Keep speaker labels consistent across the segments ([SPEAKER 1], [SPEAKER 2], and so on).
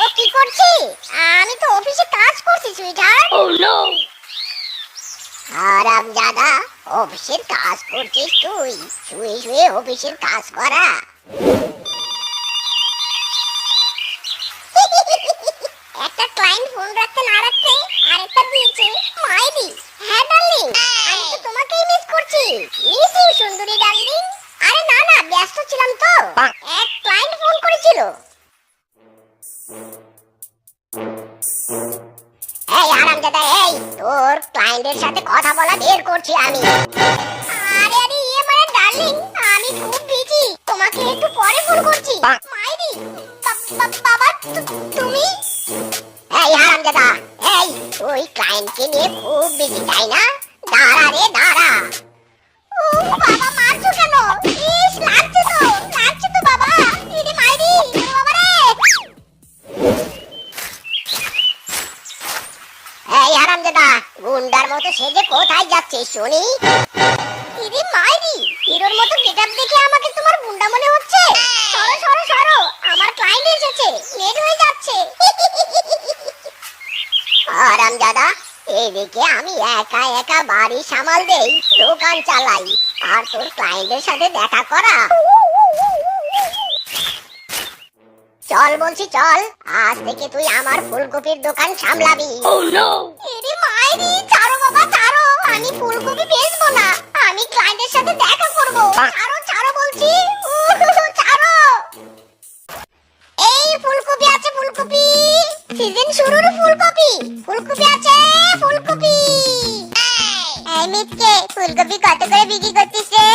[SPEAKER 1] ও কি করছি? আমি তো অফিসে কাজ করছি সুইটহার্ট।
[SPEAKER 2] Oh no!
[SPEAKER 1] হারামজাদা, অফিসের কাজ করছিস তুই? শুয়ে শুয়ে অফিসের কাজ করা। একটা ক্লায়েন্ট ফোন রাখতে না রাখতে আরেকটা দিয়েছে মাইরি। হ্যাঁ ডার্লিং, আমি তো তোমাকেই মিস করছি। মিস ইউ সুন্দরী ডার্লিং। আরে না না, ব্যস্ত ছিলাম তো। এক ক্লায়েন্ট ফোন করেছিল। এই হারামজাদা, এই তোর ক্লায়েন্টের সাথে কথা বলা বের করছি আমি। আরে আরে ইয়ে মানে ডার্লিং, আমি খুব বিজি, তোমাকে একটু পরে ফোন করছি। মাইরি, বাবা তুমি? এই হারামজাদা, এই তুই ক্লায়েন্টকে নিয়ে খুব বিজি তাই না? দাঁড়া রে দাঁড়া। ও বাবা, মারছো কেন? ইস, লাগছে তো বাবা। ইরে মাইরি, বাবা রে। এই হারামজাদা, গুন্ডার মতো সেজে কোথায় যাচ্ছিস শুনি? ইরে মাইরি, হিরোর মতো গেটআপ দেখে আমাকে তোমার গুন্ডা মনে হচ্ছে? সরো সরো সরো, আমার ক্লায়েন্ট এসেছে, লেট হয়ে যাচ্ছে। হারামজাদা, এদিকে আমি একা একা বাড়ি সামাল দেই, দোকান চালাই, আর তোর ক্লায়েন্টের সাথে দেখা করা। চল বলছি চল, আজ থেকে তুই আমার ফুলকপির দোকান সামলাবি।
[SPEAKER 2] Oh no!
[SPEAKER 1] এরে মাইরি, ছাড়ো বাবা ছাড়ো, আমি ফুলকপি বেচবো না, আমি ক্লায়েন্টের সাথে দেখা করব। ছাড়ো ছাড়ো বলছি, ছাড়ো। এই ফুলকপি আছে, ফুলকপি সিজন শুরুর ফুলকপি, ফুলকপি আছে, ফুলকপি। এই মিটকে, ফুলকপি কত করে বিক্রি করছিস রে?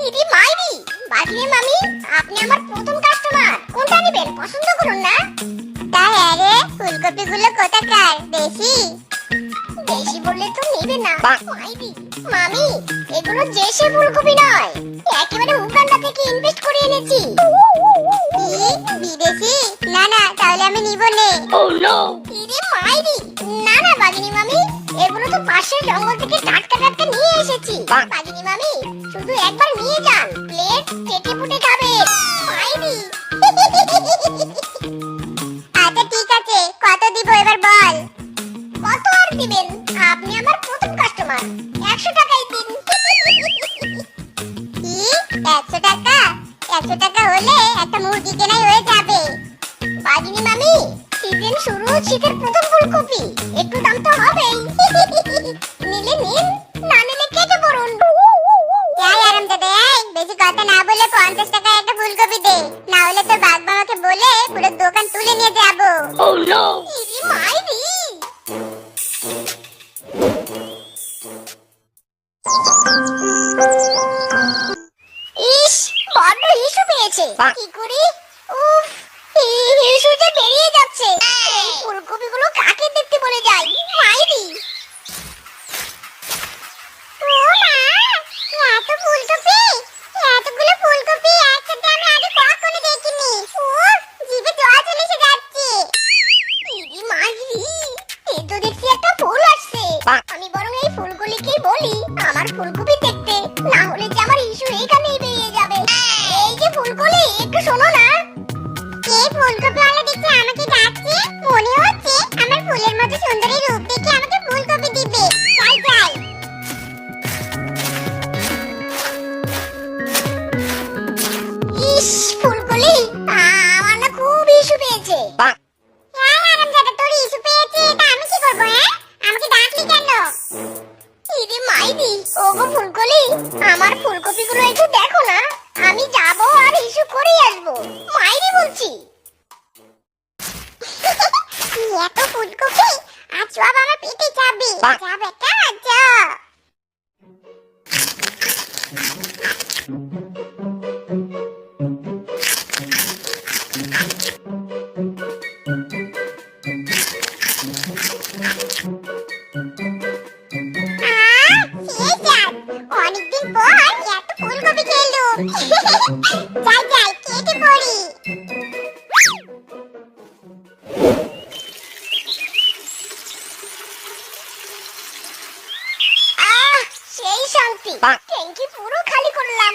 [SPEAKER 1] ইদি মাইরি, বাজরে মামি, আপনি আমার প্রথম কাস্টমার, কোনটা নেবেন পছন্দ করুন না। তা হ্যাঁ রে, ফুলকপিগুলো কোথাকার? দেশি? দেশি বললে তো নেবে না। মাইরি মামি, এগুলো দেশি ফুলকপি নয়, একেবারে উগান্ডা থেকে ইনভেস্ট করে এনেছি। কি বিদেশি? না না, তাহলে আমি নিব নে।
[SPEAKER 2] Oh no!
[SPEAKER 1] ইরে মাইরি, না না বাজিনী মামি, এগুলো তো পাশের জঙ্গল থেকে টাটকা টাটকা নিয়ে এসেছি। বাজিনী মামি, শুধু একবার নিয়ে যান, প্লেট চেটে পুটে খাবেন। মাইরি। আচ্ছা ঠিক আছে, কত দিব এবার বল? কত আর দিবেন? আপনি আমার প্রথম কাস্টমার, 100 টাকাই দিন। কি 100 টাকা? 100 টাকা হলে একটা মুরগি কেনাই হয়ে যাবে। বাজিনী মামি, সিজন শুরু, শীতের প্রথম ফুলকপি, একটু দাম তো হবেই। নিলে নিন, না নিলে কেটে পড়ুন। এই আরামদাদা, এই বেশি কথা না বলে 50 টাকা একটা ফুলকপি দে, না হলে তো বাঘ মামাকে বলে পুরো দোকান তুলে নিয়ে যাবো।
[SPEAKER 2] Oh no!
[SPEAKER 1] ইরি মাইরি। ইস, বড্ড হিসু পেয়েছে, কি করি? উফ, হিসু যে বেরিয়ে যাচ্ছে। এই ফুলকপিগুলো কাকে দেখতে বলে যাই। মাইরি। ও মা, এত ফুলকপি, এতগুলো ফুলকপি একসাথে আমি আগে কখনো দেখিনি। উফ, জিভে জল চলে এসে যাচ্ছে। ইরি মাইরি, এই তো দেখছি একটা ফুল আসছে। আমি বরং এই ফুলগুলিকেই বলি আমার ফুলকপি দেখতে, না হলে যে আমার ইস্যু এখানেই বেরিয়ে যাবে। এই যে ফুলকলি, একটু শোনো না। কে ফুলকপিওয়ালা দেখতে আমাকে ডাকছে? মনে হচ্ছে আমার ফুলের মতো সুন্দরী রূপ দেখে আমাকে ফুলকপি দিবে। যাই যাই। ইস, ফুলকলি, আমার না খুব ইস্যু পেয়েছে। হ্যাঁ আরামজাদা, তোর ইস্যু পেয়েছে, তা আমি কি করবো? হ্যাঁ, আমাকে ডাকলি কেন? ইরে মাইরি, ওগো ফুলকলি, আমার ফুলকপিগুলো একটু দেখো না, আমি যাব আর ইস্যু করে আসবো। মাইরি বলছি। এত ফুলকপি, আজ সব আমার পেটে যাবে। যা বেটা যা। অনেকদিন পর এত ফুলকপি খেলুম। যাই যাই, কেটে পড়ি। সেই শান্তি, ট্যাঙ্কি পুরো খালি করলাম।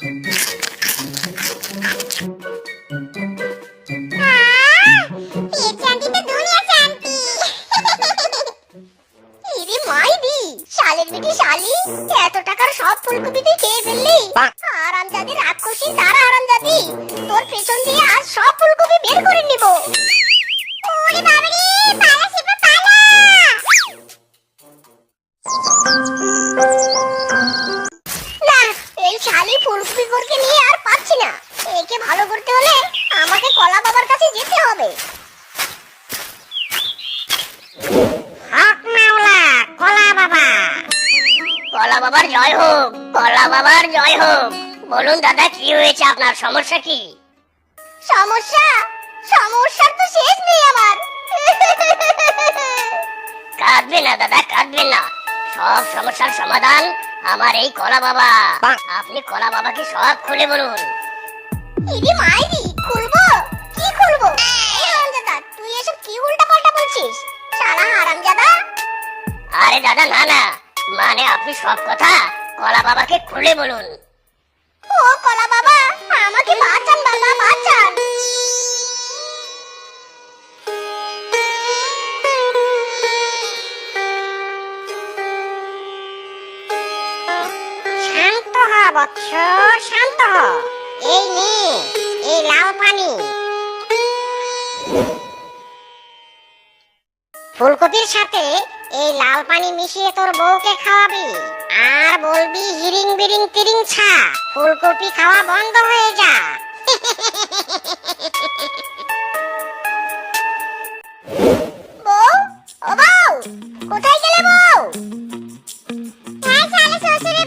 [SPEAKER 1] এই শান্তিতে দুনিয়া শান্তি। ইরে মাইরি, শালের বেটি শালি, এত টাকার সব ফুলকপি তুই খেয়ে ফেললি। হারামজাদি রাক্ষসী তারা হারামজাদি, তোর পেছন দিয়ে আজ সব ফুলকপি বের করে নিব। ওরে বাবারে, পালা শিবা পালা। না, এই শালি ফুলকপি করকে নিয়ে আর পাচ্ছি না। একে ভালো করতে হলে আমাকে কলা বাবার কাছে যেতে হবে। হক মাওলা, কলা বাবা।
[SPEAKER 2] কলা বাবার জয় হোক, কলা বাবার জয় হোক। বলুন দাদা, কি হয়েছে, আপনার সমস্যা কি?
[SPEAKER 1] সমস্যা? সমস্যার তো শেষ নেই আমার।
[SPEAKER 2] কাঁদবেন না দাদা, কাঁদবেন না। সব সমস্যার সমাধান আমার এই কলা বাবা। আপনি কলা বাবাকে সব খুলে বলুন।
[SPEAKER 1] ইদি মাইরি, খুলবো? কি খুলবো? এই হারামজাদা, তুই এসব কি উল্টাপাল্টা বলছিস? শালা হারামজাদা।
[SPEAKER 2] আরে দাদা, না না, মানে আপনি সব কথা কলা বাবাকে খুলে বলুন।
[SPEAKER 1] ও কলা বাবা, আমাকে বাঁচান বাবা, বাঁচান। শান্ত হ বৎস, শান্ত হ। এই নে, এই লাল পানি। ফুলকপির সাথে এই লাল পানি মিশিয়ে তোর বউকে খাওয়াবি, আর বলবি হিরিং বিরিং তিরিং ছা, ফুলকপি খাওয়া বন্ধ হয়ে যা। বউ, ও বউ, কোথায় গেলে বউ? হ্যাঁ, শালা শ্বশুরের